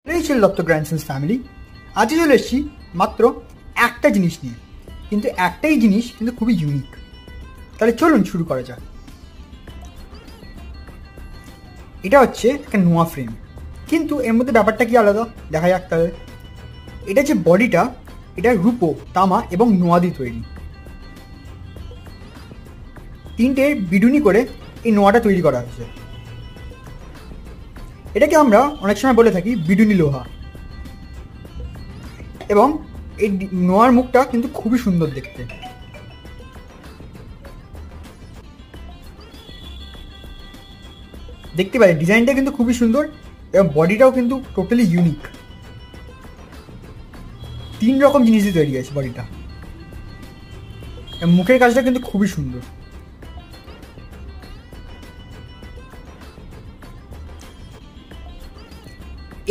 Rachel Dutta grandsons family আজকে চলে এসেছি মাত্র একটা জিনিস নিয়ে, কিন্তু একটাই জিনিস কিন্তু খুবই ইউনিক। তাহলে চলুন শুরু করা যাক। এটা হচ্ছে একটা নোয়া ফ্রেম, কিন্তু এর মধ্যে ব্যাপারটা কি আলাদা দেখা যাক। তাহলে এটা যে বডিটা, এটা রূপো, তামা এবং নোয়া দিয়ে তৈরি। তিনটে বিডুনি করে এই নোয়াটা তৈরি করা হয়েছে। এটাকে আমরা অনেক সময় বলে থাকি বিডুনি লোহা। এবং এই নোয়ার মুখটা কিন্তু খুবই সুন্দর দেখতে। দেখতে পাই ডিজাইনটা কিন্তু খুবই সুন্দর এবং বডিটাও কিন্তু টোটালি ইউনিক। 3 রকম জিনিস দিয়ে তৈরি আছে বডিটা। মুখের কাজটা কিন্তু খুবই সুন্দর।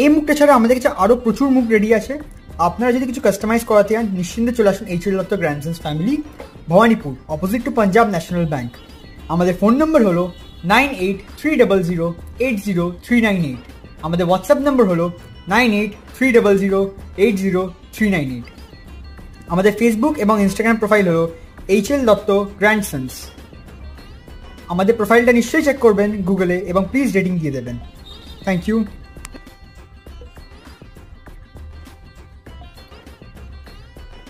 এই মুখটা ছাড়া আমাদের কাছে আরও প্রচুর মুখ রেডি আছে। আপনারা যদি কিছু কাস্টমাইজ করাতে চান নিশ্চিন্তে চলে আসুন HL Dutta grandsons family, Bhawanipur, opposite to Punjab national bank. আমাদের ফোন নম্বর হলো 9830080398। আমাদের হোয়াটসঅ্যাপ নম্বর হলো 9830080398। আমাদের ফেসবুক এবং ইনস্টাগ্রাম প্রোফাইল হলো এইচএল দত্ত গ্র্যান্ডসন্স। আমাদের প্রোফাইলটা নিশ্চয়ই চেক করবেন গুগলে এবং প্লিজ রেটিং দিয়ে দেবেন। Thank you.